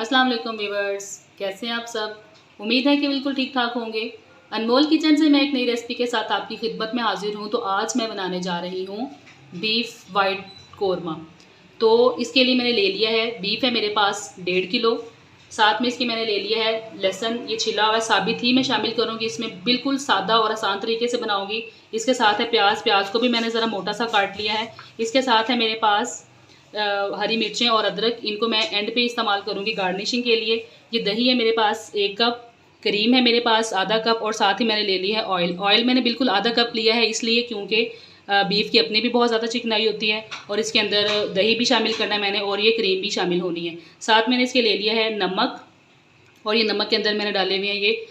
अस्सलाम वालेकुम व्यूवर्स, कैसे हैं आप सब। उम्मीद है कि बिल्कुल ठीक ठाक होंगे। अनमोल किचन से मैं एक नई रेसिपी के साथ आपकी खिदमत में हाजिर हूँ। तो आज मैं बनाने जा रही हूँ बीफ वाइट कोरमा। तो इसके लिए मैंने ले लिया है, बीफ है मेरे पास 1.5 किलो। साथ में इसके मैंने ले लिया है लहसुन, ये छिला हुआ साबित ही मैं शामिल करूँगी इसमें, बिल्कुल सादा और आसान तरीके से बनाऊँगी। इसके साथ है प्याज, प्याज को भी मैंने ज़रा मोटा सा काट लिया है। इसके साथ है मेरे पास हरी मिर्चें और अदरक, इनको मैं एंड पे इस्तेमाल करूँगी गार्निशिंग के लिए। ये दही है मेरे पास 1 कप, क्रीम है मेरे पास आधा कप, और साथ ही मैंने ले लिया है ऑयल। ऑयल मैंने बिल्कुल आधा कप लिया है, इसलिए क्योंकि बीफ की अपनी भी बहुत ज़्यादा चिकनाई होती है और इसके अंदर दही भी शामिल करना है मैंने, और ये क्रीम भी शामिल होनी है। साथ मैंने इसके ले लिया है नमक, और ये नमक के अंदर मैंने डाले हुए हैं ये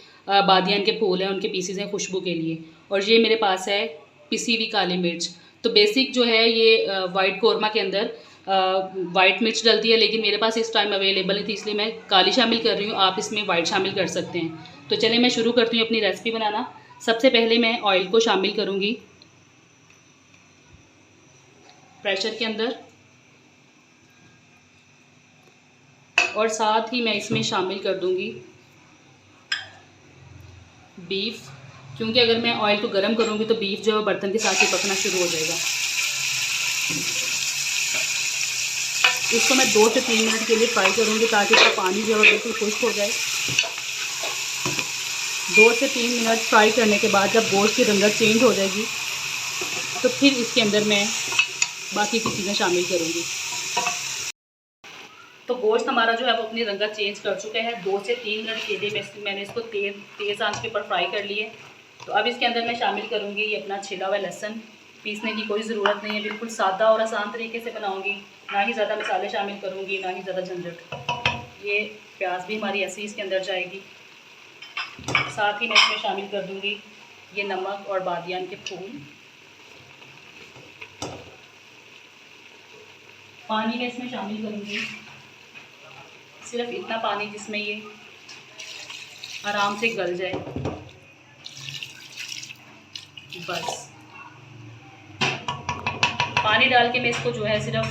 बादियान के फूल हैं, उनके पीसीज हैं खुशबू के लिए। और ये मेरे पास है पिसी हुई काली मिर्च। तो बेसिक जो है ये वाइट कौरमा के अंदर वाइट मिर्च डलती है, लेकिन मेरे पास इस टाइम अवेलेबल नहीं थी, इसलिए मैं काली शामिल कर रही हूँ। आप इसमें वाइट शामिल कर सकते हैं। तो चलिए मैं शुरू करती हूँ अपनी रेसिपी बनाना। सबसे पहले मैं ऑयल को शामिल करूँगी प्रेशर के अंदर, और साथ ही मैं इसमें शामिल कर दूँगी बीफ, क्योंकि अगर मैं ऑयल को गर्म करूँगी तो बीफ जो है बर्तन के साथ ही पकना शुरू हो जाएगा। इसको मैं 2 से 3 मिनट के लिए फ्राई करूँगी ताकि इसका पानी जो है बिल्कुल खुश्क हो जाए। 2 से 3 मिनट फ्राई करने के बाद जब गोश्त की रंगत चेंज हो जाएगी तो फिर इसके अंदर मैं बाकी की चीज़ें शामिल करूँगी। तो गोश्त हमारा जो है वो अपनी रंगत चेंज कर चुका है। 2 से 3 मिनट के लिए मैंने इसको तेज़ आंच के ऊपर फ्राई कर लिए। तो अब इसके अंदर मैं शामिल करूँगी ये अपना छिला हुआ लहसुन। पीसने की कोई ज़रूरत नहीं है, बिल्कुल सादा और आसान तरीके से बनाऊँगी। ना ही ज़्यादा मसाले शामिल करूँगी, ना ही ज़्यादा झंझट। ये प्याज भी हमारी ऐसे ही इसके अंदर जाएगी। साथ ही मैं इसमें शामिल कर दूँगी ये नमक और बादियान के फूल। पानी मैं इसमें शामिल करूँगी, सिर्फ इतना पानी जिसमें ये आराम से गल जाए, बस। पानी डाल के मैं इसको जो है सिर्फ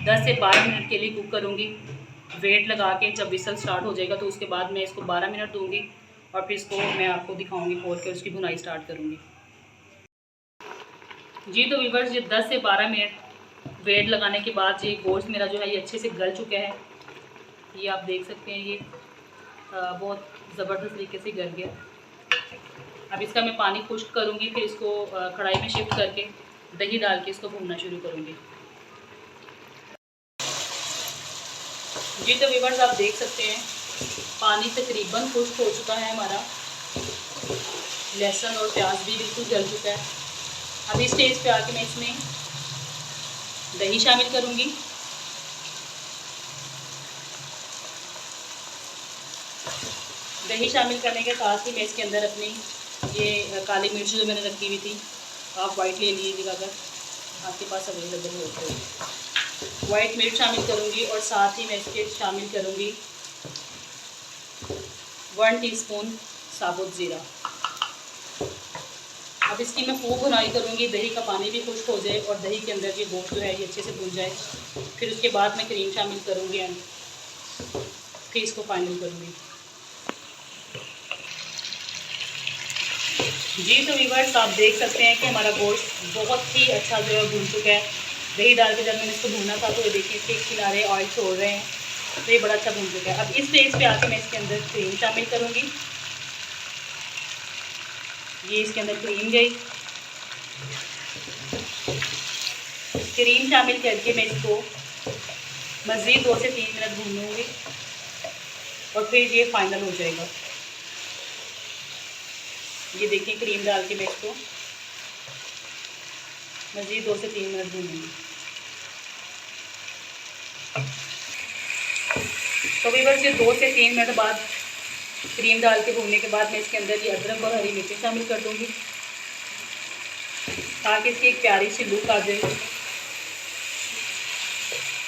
10 से 12 मिनट के लिए कुक करूँगी। वेट लगा के जब विसल स्टार्ट हो जाएगा तो उसके बाद मैं इसको 12 मिनट दूँगी, और फिर इसको मैं आपको दिखाऊँगी खोल के, उसकी भुनाई स्टार्ट करूँगी। जी तो व्यूअर्स, ये 10 से 12 मिनट वेट लगाने के बाद ये गोश्त मेरा जो है ये अच्छे से गल चुका है। ये आप देख सकते हैं, ये बहुत ज़बरदस्त तरीके से गल गया। अब इसका मैं पानी खुश्क करूँगी, फिर इसको कढ़ाई में शिफ्ट करके दही डाल के इसको भूनना शुरू करूँगी। जी तो व्यूअर्स, आप देख सकते हैं पानी तकरीबन खुश्क हो चुका है हमारा, लहसुन और प्याज भी बिल्कुल गल चुका है। अब इस स्टेज पे आके मैं इसमें दही शामिल करूँगी। दही शामिल करने के साथ ही मैं इसके अंदर अपनी ये काली मिर्च जो मैंने रखी हुई थी, आप वाइट ले लीजिएगा अगर आपके पास अवेलेबल हो तो। वाइट मिर्च शामिल करूँगी, और साथ ही मैं इसके शामिल करूँगी 1 टीस्पून साबुत ज़ीरा। अब इसकी मैं खूब भुनाई करूँगी, दही का पानी भी खुश्क हो जाए और दही के अंदर ये गोश्त जो है ये अच्छे से भुन जाए। फिर उसके बाद मैं क्रीम शामिल करूँगी एंड फिर इसको फाइनल करूँगी। जी तो व्यूअर्स, आप देख सकते हैं कि हमारा गोश्त बहुत ही अच्छा जो है भून चुका है। दही डाल के जब मैंने इसको भूना था तो ये देखिए इसके किनारे ऑयल छोड़ रहे हैं, तो ये बड़ा अच्छा भून चुका है। अब इस स्टेज पे आके मैं इसके अंदर क्रीम शामिल करूँगी। ये इसके अंदर क्रीम गई। क्रीम शामिल करके मैं इसको मज़ीद 2 से 3 मिनट भूनूँगी, और फिर ये फाइनल हो जाएगा। ये देखिए क्रीम डाल के मैं इसको मज़ीद 2 से 3 मिनट भूनूँगी। तो व्यूअर्स, ये 2 से 3 मिनट बाद क्रीम डाल के भूनने के बाद मैं इसके अंदर ये अदरक और हरी मिर्ची शामिल कर दूँगी ताकि इसकी एक प्यारी सी लुक आ जाए।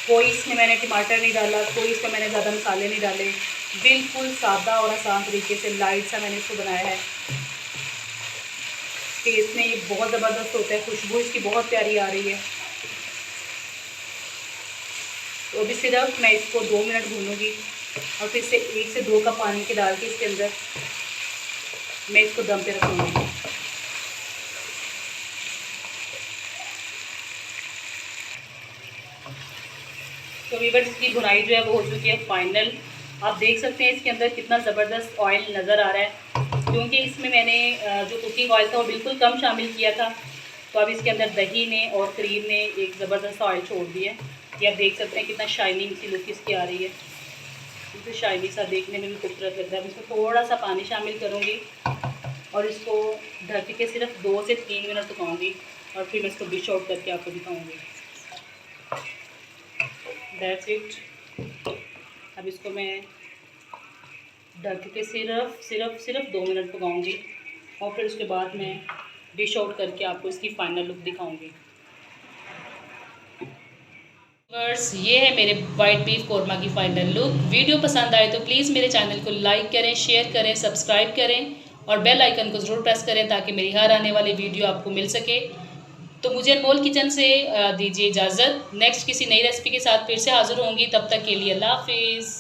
कोई इसमें मैंने टमाटर नहीं डाला, कोई इसमें मैंने ज़्यादा मसाले नहीं डाले, बिल्कुल सादा और आसान तरीके से लाइट सा मैंने इसको बनाया है। टेस्ट में ये बहुत ज़बरदस्त होता है, खुशबू इसकी बहुत प्यारी आ रही है। तो अभी सिर्फ मैं इसको 2 मिनट भूनूंगी, और फिर से 1 से 2 कप पानी के डाल के इसके अंदर मैं इसको दम पे रखूँगी। तो वीवर्स इसकी भुनाई जो है वो हो चुकी है फाइनल। आप देख सकते हैं इसके अंदर कितना ज़बरदस्त ऑयल नज़र आ रहा है, क्योंकि इसमें मैंने जो कुकिंग ऑयल था वो बिल्कुल कम शामिल किया था। तो अब इसके अंदर दही ने और क्रीम ने एक ज़बरदस्त ऑयल छोड़ दिया है। ये आप देख सकते हैं कितना शाइनिंग सी लुक इसकी आ रही है, बिल्कुल शाइनी सा, देखने में भी खूबसूरत लग रहा है। इसमें थोड़ा सा पानी शामिल करूँगी और इसको ढक के सिर्फ 2 से 3 मिनट पकाऊँगी और फिर मैं इसको डिश आउट करके आपको दिखाऊँगी। That's it. अब इसको मैं ढक के सिर्फ 2 मिनट पकाऊंगी और फिर उसके बाद मैं डिश आउट करके आपको इसकी फ़ाइनल लुक दिखाऊंगी। बस ये है मेरे वाइट बीफ कोरमा की फ़ाइनल लुक। वीडियो पसंद आए तो प्लीज़ मेरे चैनल को लाइक करें, शेयर करें, सब्सक्राइब करें और बेल आइकन को ज़रूर प्रेस करें ताकि मेरी हर आने वाली वीडियो आपको मिल सके। तो मुझे अनमोल किचन से दीजिए इजाज़त। नेक्स्ट किसी नई रेसिपी के साथ फिर से हाज़िर होंगी। तब तक के लिए अल्लाह हाफिज़।